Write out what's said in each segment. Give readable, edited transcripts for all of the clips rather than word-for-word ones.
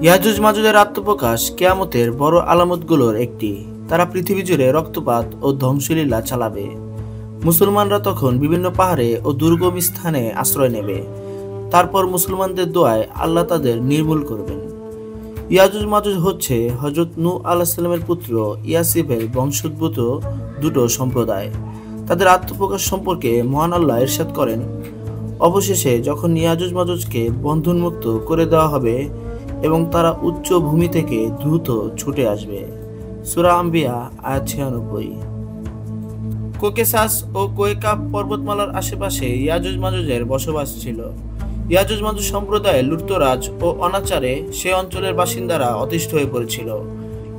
ইয়াজুজ মাজুজের আত্মপ্রকাশ কিয়ামতের বড় আলামতগুলোর একটি। তারা পৃথিবী জুড়ে রক্তপাত ও ধ্বংসলীলা চালাবে। মুসলমানরা তখন বিভিন্ন পাহাড়ে ও দুর্গম স্থানে আশ্রয় নেবে। তারপর মুসলমানদের দোয়ায় আল্লাহ তাদের নির্মূল করবেন। ইয়াজুজ মাজুজ হচ্ছে হযরত নূহ আলাইহিস সালামের পুত্র ইয়াসিফের বংশোদ্ভূত দুটো সম্প্রদায়। তাদের আত্মপ্রকাশ সম্পর্কে মহান আল্লাহ ইরশাদ করেন, অবশেষে যখন ইয়াজুজ মাজুজকে বন্ধনমুক্ত করে দেওয়া হবে এবং তারা উচ্চ ভূমি থেকে দ্রুত ছুটে আসবে। সূরা আম্বিয়া আয়াত ৯৬। কোকেসাস ও কোয়েকাপ পর্বতমালার আশেপাশে ইয়াজুজ মাজুজের বসবাস ছিল। ইয়াজুজ মাজুজ সম্প্রদায়ের লুটতরাজ ও অনাচারে সে অঞ্চলের বাসিন্দারা অতিষ্ঠ হয়ে পড়েছিল।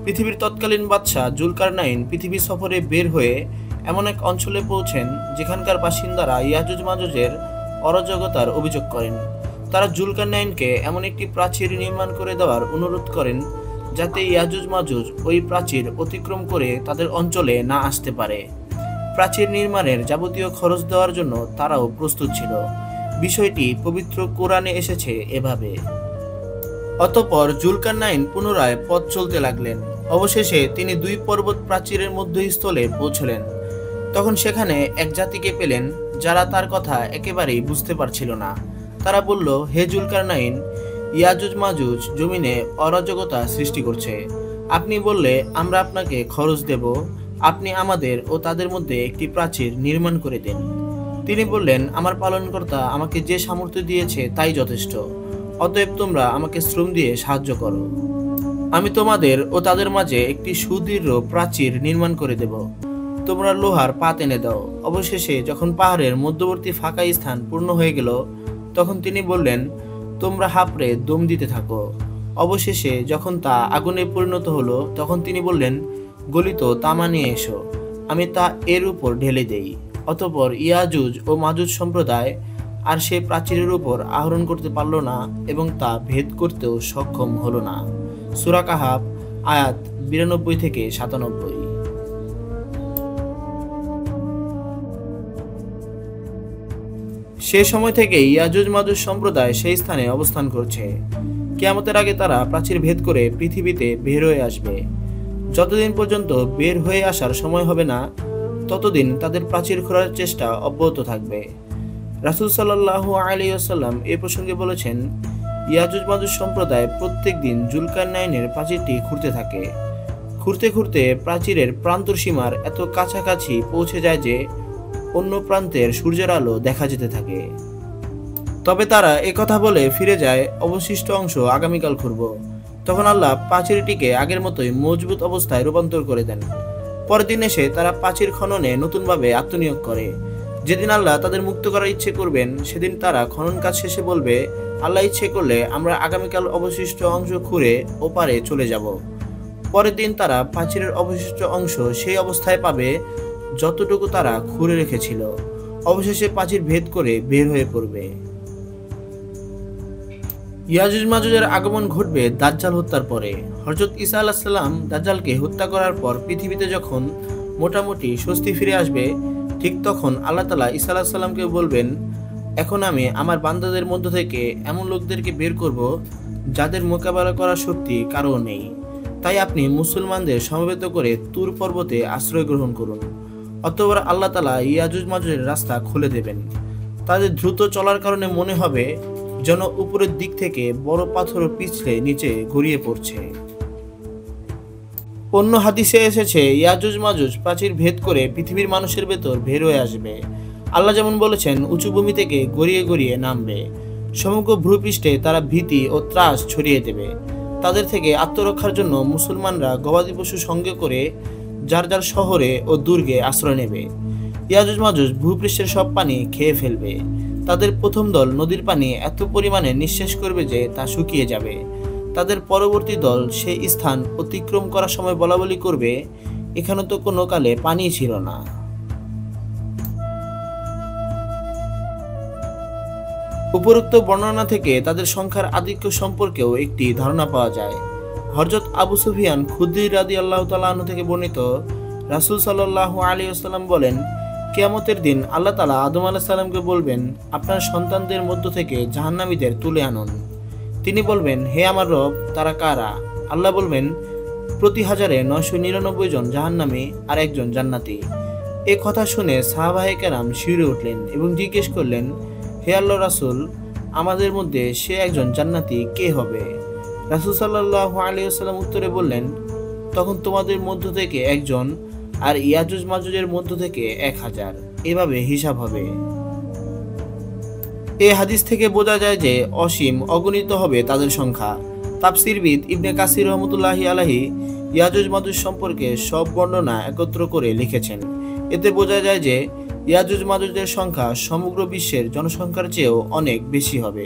পৃথিবীর তৎকালীন বাদশাহ জুলকারনাইন পৃথিবী সফরে বের হয়ে এমন এক অঞ্চলে পৌঁছেন যেখানকার বাসিন্দারা ইয়াজুজ মাজুজের অরাজকতার অভিযোগ করেন। তারা জুলকারনাইনকে এমন একটি প্রাচীর নির্মাণ করে দেওয়ার অনুরোধ করেন যাতে ইয়াজুজ মাজুজ ওই প্রাচীর অতিক্রম করে তাদের অঞ্চলে না আসতে পারে। প্রাচীর নির্মাণের যাবতীয় খরচ দেওয়ার জন্য তারাও প্রস্তুত ছিল। বিষয়টি পবিত্র কোরআনে এসেছে এভাবে। অতঃপর জুলকারনাইন পুনরায় পথ চলতে লাগলেন। অবশেষে তিনি দুই পর্বত প্রাচীরের মধ্যস্থলে পৌঁছলেন। তখন সেখানে এক জাতিকে পেলেন যারা তার কথা একেবারেই বুঝতে পারছিল না। তারা বলল, হে জুলকারনাইন, ইয়াজুজ মাজুজ জমিনে অরাজকতা সৃষ্টি করছে। আপনি বললে আমরা আপনাকে খরচ দেব, আপনি আমাদের ও তাদের মধ্যে একটি প্রাচীর নির্মাণ করে দেন। তিনি বললেন, আমার পালনকর্তা আমাকে যে সামর্থ্য দিয়েছে তাই যথেষ্ট। অতএব তোমরা আমাকে শ্রম দিয়ে সাহায্য করো। আমি তোমাদের ও তাদের মাঝে একটি সুদৃঢ় প্রাচীর নির্মাণ করে দেব। তোমরা লোহার পাত এনে দাও। অবশেষে যখন পাহাড়ের মধ্যবর্তী ফাঁকা স্থান পূর্ণ হয়ে গেল তখন তিনি বললেন, তোমরা হাঁপড়ে দম দিতে থাকো। অবশেষে যখন তা আগুনে পরিণত হলো তখন তিনি বললেন, গলিত তামা নিয়ে এসো, আমি তা এর উপর ঢেলে দেই। অতঃপর ইয়াজুজ ও মাজুজ সম্প্রদায় আর সে প্রাচীরের উপর আহরণ করতে পারল না এবং তা ভেদ করতেও সক্ষম হলো না। সূরা কাহাফ আয়াত ৯২ থেকে ৯৭। সে সময় থেকে ইয়াজুজ মাজুজ সম্প্রদায় সেই স্থানে অবস্থান করছে। কিয়ামতের আগে তারা প্রাচীর ভেদ করে পৃথিবীতে বের হয়ে আসবে। যতদিন পর্যন্ত বের হয়ে আসার সময় হবে না ততদিন তাদের প্রাচীর খোঁড়ার চেষ্টা অব্যাহত থাকবে। রাসূল সাল্লাল্লাহু আলাইহি ওয়াসাল্লাম এ প্রসঙ্গে বলেছেন, ইয়াজুজ মাজুজ সম্প্রদায় প্রত্যেক দিন জুলকারনাইনের প্রাচীরটি খুঁড়তে থাকে। খুঁড়তে খুঁড়তে প্রাচীরের প্রান্তর সীমার এত কাছাকাছি পৌঁছে যায় যে অন্য প্রান্তের সূর্যের আলো দেখা যেতে থাকে। তবে তারা একথা বলে ফিরে যায়, অবশিষ্ট অংশ আগামীকাল খুঁড়ব। তখন আল্লাহ প্রাচীরটিকে আগের মতোই মজবুত অবস্থায় রূপান্তর করে দেন। পরের দিন এসে তারা প্রাচীর খননে নতুনভাবে আত্মনিয়োগ করে। যেদিন আল্লাহ তাদের মুক্ত করার ইচ্ছে করবেন সেদিন তারা খনন কাজ শেষে বলবে, আল্লাহ ইচ্ছে করলে আমরা আগামীকাল অবশিষ্ট অংশ খুঁড়ে ওপারে চলে যাব। পরের দিন তারা প্রাচীরের অবশিষ্ট অংশ সেই অবস্থায় পাবে যতটুকু তারা খুঁড়ে রেখেছিল। অবশেষে প্রাচীর ভেদ করে বের হয়ে পড়বে। ইয়াজুজ মাজুজের আগমন ঘটবে দাজ্জাল হত্যার পরে। হযরত ঈসা আলাইহিস সালাম দাজ্জালকে হত্যা করার পর পৃথিবীতে যখন মোটামুটি স্বস্তি ফিরে আসবে ঠিক তখন আল্লাহ তাআলা ঈসা আলাইহিস সালামকে বলবেন, এখন আমি আমার বান্দাদের মধ্য থেকে এমন লোকদেরকে বের করব যাদের মোকাবেলা করার শক্তি কারো নেই। তাই আপনি মুসলমানদের সমবেত করে তুর পর্বতে আশ্রয় গ্রহণ করুন। অতঃপর আল্লাহ তাআলা ইয়াজুজ মাজুজের রাস্তা খুলে দেবেন। তাদের দ্রুত চলার কারণে মনে হবে যেন উপরের দিক থেকে বড় পাথর পিছলে নিচে গড়িয়ে পড়ছে। অন্য হাদিসে এসেছে, ইয়াজুজ মাজুজ প্রাচীর ভেদ করে পৃথিবীর মানুষের ভেতর বের হয়ে আসবে। আল্লাহ যেমন বলেছেন, উঁচু ভূমি থেকে গড়িয়ে গড়িয়ে নামবে। সমগ্র ভূপৃষ্ঠে তারা ভীতি ও ত্রাস ছড়িয়ে দেবে। তাদের থেকে আত্মরক্ষার জন্য মুসলমানরা গবাদি পশু সঙ্গে করে যার যার শহরে ও দুর্গে আশ্রয় নেবে। ইয়াজুজ মাজুজ ভূপৃষ্ঠের সব পানি খেয়ে ফেলবে। তাদের প্রথম দল নদীর পানি এত পরিমাণে নিঃশেষ করবে যে তা শুকিয়ে যাবে। তাদের পরবর্তী দল সেই স্থান অতিক্রম করার সময় বলাবলি করবে, এখানে তো কোনো কালে পানি ছিল না। উপরোক্ত বর্ণনা থেকে তাদের সংখ্যার আধিক্য সম্পর্কেও একটি ধারণা পাওয়া যায়। হযরত আবু সুফিয়ান খুদরি রাদিয়াল্লাহু তাআলা আনহু থেকে বর্ণিত, রাসূল সাল্লাল্লাহু আলাইহি ওয়াসাল্লাম বলেন, কিয়ামতের দিন আল্লাহ তাআলা আদম আলাইহিস সালামকে বলবেন, আপনার সন্তানদের মধ্য থেকে জাহান্নামীদের তুলে আনুন। তিনি বলবেন, হে আমার রব, তারা কারা? আল্লাহ বলবেন, প্রতি 1099 জন জাহান্নামী আর একজন জান্নাতি। এ কথা শুনে সাহাবায়ে কেরাম শিউরে উঠলেন এবং জিজ্ঞেস করলেন, হে আল্লাহর রাসূল, আমাদের মধ্যে সে একজন জান্নাতি কে হবে? রাসূল সাল্লাল্লাহু আলাইহি ওয়াসাল্লাম উত্তরে বললেন, তখন তোমাদের মধ্য থেকে একজন আর ইয়াজুজ মাজুজের মধ্য থেকে 1000, এভাবে হিসাব হবে। এই হাদিস থেকে বোঝা যায় যে অসীম অগণিত হবে তাদের সংখ্যা। তাফসীরবিদ ইবনে কাসির রহমতুল্লাহি আলাইহি ইয়াজুজ মাজুজ সম্পর্কে সব বর্ণনা একত্র করে লিখেছেন। এতে বোঝা যায় যে ইয়াজুজ মাজুজের সংখ্যা সমগ্র বিশ্বের জনসংখ্যার চেয়েও অনেক বেশি হবে।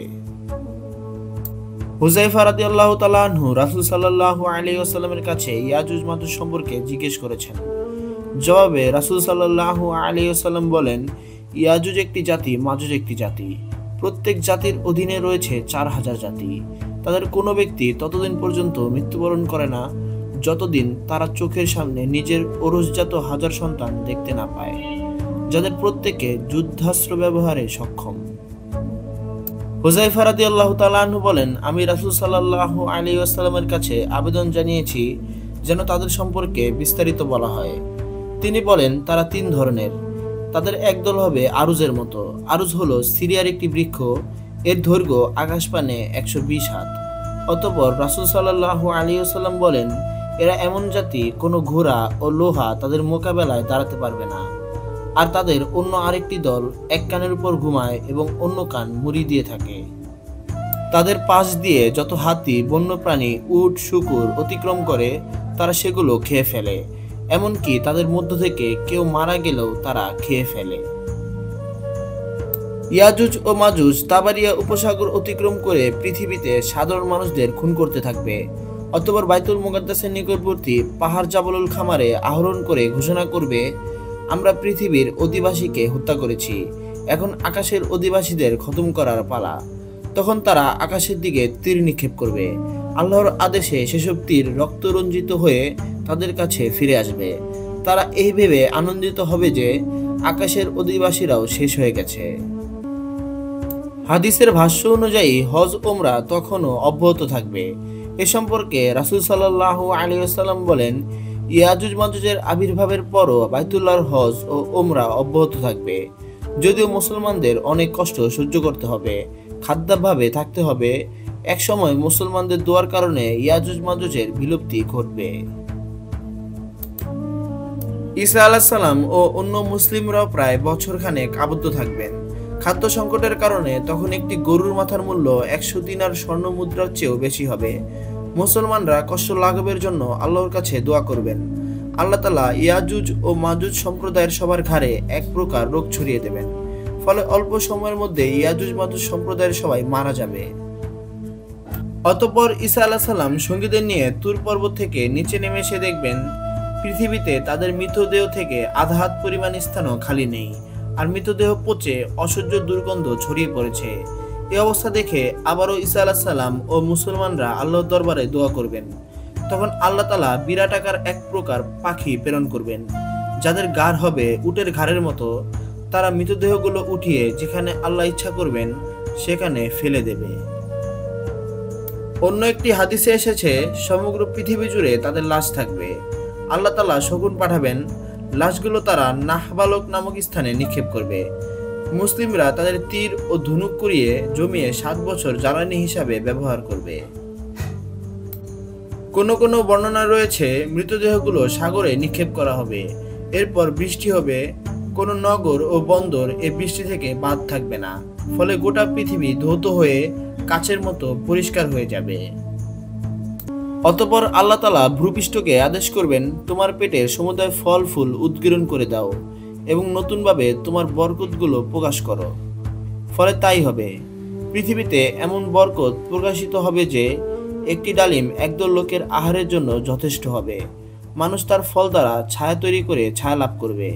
হুযায়ফা রাদিয়াল্লাহু তাআলা আনহু রাসূল সাল্লাল্লাহু আলাইহি ওয়াসাল্লামের কাছে ইয়াজুজ মাজুজ সম্পর্কে জিজ্ঞেস করেছেন। জবাবে রাসূল সাল্লাল্লাহু আলাইহি ওয়াসাল্লাম বলেন, ইয়াজুজ একটি জাতি, মাজুজ একটি জাতি। প্রত্যেক জাতির অধীনে রয়েছে 4000 জাতি। তাদের কোনো ব্যক্তি ততদিন পর্যন্ত মৃত্যুবরণ করে না যতদিন তারা চোখের সামনে নিজের ওরসজাত 1000 সন্তান দেখতে না পায়, যাদের প্রত্যেকে যুদ্ধাস্ত্র ব্যবহারে সক্ষম। হুযায়ফা রাদিয়াল্লাহু তাআলা আনহু বলেন, আমি রাসূল সাল্লাল্লাহু আলাইহি ওয়াসাল্লামের কাছে আবেদন জানিয়েছি যেন তাদের সম্পর্কে বিস্তারিত বলা হয়। তিনি বলেন, তারা 3 ধরনের। তাদের একদল হবে আরুজের মতো। আরুজ হলো সিরিয়ার একটি বৃক্ষ, এর দৈর্ঘ্য আকাশপানে 120 হাত। অতঃপর রাসূল সাল্লাল্লাহু আলাইহি ওয়াসাল্লাম বলেন, এরা এমন জাতি, কোনো ঘোড়া ও লোহা তাদের মোকাবেলায় দাঁড়াতে পারবে না। আর তাদের অন্য আরেকটি দল এক কানের উপর ঘুমায় এবং অন্য কান মুড়ি দিয়ে থাকে। তাদের পাশ দিয়ে যত হাতি, বন্যপ্রাণী, উট, শূকর অতিক্রম করে তারা সেগুলো খেয়ে ফেলে। এমনকি তাদের মধ্য থেকে কেউ মারা গেলেও তারা খেয়ে ফেলে। ইয়াজুজ ও মাজুজ তাবারিয়া উপসাগর অতিক্রম করে পৃথিবীতে সাধারণ মানুষদের খুন করতে থাকবে। অতঃপর বাইতুল মুকাদ্দাসের নিকটবর্তী পাহাড় জাবলুল খামারে আহরণ করে ঘোষণা করবে, আমরা পৃথিবীর অধিবাসীকে হত্যা করেছি, এখন আকাশের অধিবাসীদের খতম করার পালা। তখন তারা আকাশের দিকে তীর নিক্ষেপ করবে। আল্লাহর আদেশে সেসব তীর রক্তরঞ্জিত হয়ে তাদের কাছে ফিরে আসবে। তারা এই ভেবে আনন্দিত হবে যে আকাশের অধিবাসীরাও শেষ হয়ে গেছে। হাদিসের ভাষ্য অনুযায়ী হজ ওমরা তখনও অব্যাহত থাকবে। এ সম্পর্কে রাসূল সাল্লাল্লাহু আলাইহি ওয়াসাল্লাম বলেন, ইয়াজুজ মাজুজের আবির্ভাবের পরও বাইতুল্লাহর হজ ও ওমরা অব্যাহত থাকবে। যদিও মুসলমানদের অনেক কষ্ট সহ্য করতে হবে, খাদ্যাভাবে থাকতে হবে। একসময় মুসলমানদের দোয়ার কারণে ইয়াজুজ মাজুজের বিলুপ্তি ঘটবে। ঈসা আলাইহিস সালাম ও অন্য মুসলিমরাও প্রায় বছরখানেক আবদ্ধ থাকবেন। খাদ্য সংকটের কারণে তখন একটি গরুর মাথার মূল্য 100 দিনার স্বর্ণ মুদ্রার চেয়েও বেশি হবে। মুসলমানরা কষ্ট লাঘবের জন্য আল্লাহর কাছে দোয়া করবেন। আল্লাহ তাআলা ইয়াজুজ ও মাজুজ সম্প্রদায়ের সবার ঘাড়ে এক প্রকার রোগ ছড়িয়ে দেবেন। ফলে অল্প সময়ের মধ্যে ইয়াজুজ মাজুজ সম্প্রদায়ের সবাই মারা যাবে। অতঃপর ঈসা আলাইহিস সালাম সঙ্গীদের নিয়ে তুর পর্বত থেকে নিচে নেমে এসে দেখবেন পৃথিবীতে তাদের মৃতদেহ থেকে আধা হাত পরিমাণ স্থানও খালি নেই, আর মৃতদেহ পচে অসহ্য দুর্গন্ধ ছড়িয়ে পড়েছে। এই অবস্থা দেখে আবারও ঈসা আলাইহিস সালাম ও মুসলমানরা আল্লাহর দরবারে দোয়া করবেন। তখন আল্লাহ তাআলা বিরাট আকার এক প্রকার পাখি প্রেরণ করবেন, যাদের গাড় হবে উটের ঘাড়ের মতো। তারা মৃতদেহগুলো উঠিয়ে যেখানে আল্লাহ ইচ্ছা করবেন সেখানে ফেলে দেবে। অন্য একটি হাদিসে এসেছে, সমগ্র পৃথিবী জুড়ে তাদের লাশ থাকবে। আল্লাহ তাআলা শকুন পাঠাবেন, লাশগুলো তারা নাহবালক নামক স্থানে নিক্ষেপ করবে। মুসলিমরা তাদের তীর ও ধনুক কুড়িয়ে জমিয়ে 7 বছর জ্বালানি হিসাবে ব্যবহার করবে। কোনো কোনো বর্ণনা রয়েছে মৃতদেহগুলো সাগরে নিক্ষেপ করা হবে। এরপর বৃষ্টি হবে। কোনো নগর ও বন্দর এই বৃষ্টি থেকে বাদ থাকবে না। ফলে গোটা পৃথিবী ধৌত হয়ে কাচের মতো পরিষ্কার হয়ে যাবে। অতঃপর আল্লাহ তাআলা ভূপৃষ্ঠকে আদেশ করবেন, তোমার পেটের সমুদয় ফল ফুল উদ্গীরণ করে দাও এবং নতুনভাবে তোমার বরকতগুলো প্রকাশ করো। ফলে তাই হবে। পৃথিবীতে এমন বরকত প্রকাশিত হবে যে একটি ডালিম একদল লোকের আহারের জন্য যথেষ্ট হবে। মানুষ তার ফল দ্বারা ছায়া তৈরি করে ছায়া লাভ করবে।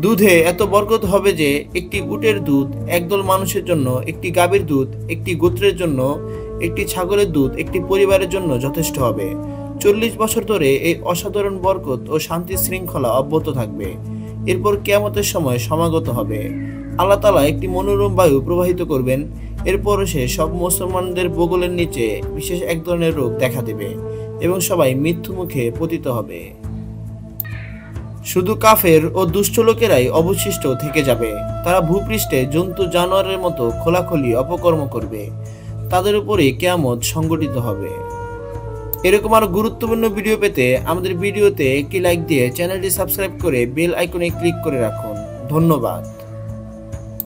দুধে এত বরকত হবে যে একটি উটের দুধ একদল মানুষের জন্য, একটি গাভীর দুধ একটি গোত্রের জন্য, একটি ছাগলের দুধ একটি পরিবারের জন্য যথেষ্ট হবে। 40 বছর ধরে এই অসাধারণ বরকত ও শান্তি শৃঙ্খলা অব্যাহত থাকবে। এরপর কিয়ামতের সময় সমাগত হবে। আল্লাহ তাআলা একটি মনোরম বায়ু প্রবাহিত করবেন। এরপর সে সব মুসলমানদের বগলের নিচে বিশেষ এক ধরনের রোগ দেখা দেবে এবং সবাই মৃত্যু মুখে পতিত হবে। শুধু কাফের ও দুষ্ট লোকেরাই অবশিষ্ট থেকে যাবে। তারা ভূপৃষ্ঠে জন্তু জানোয়ারের মতো খোলাখুলি অপকর্ম করবে। তাদের উপরে কিয়ামত সংঘটিত হবে। এরকম আরো গুরুত্বপূর্ণ ভিডিও পেতে আমাদের ভিডিওতে একটি লাইক দিয়ে চ্যানেলটি সাবস্ক্রাইব করে বেল আইকনে ক্লিক করে রাখুন। ধন্যবাদ।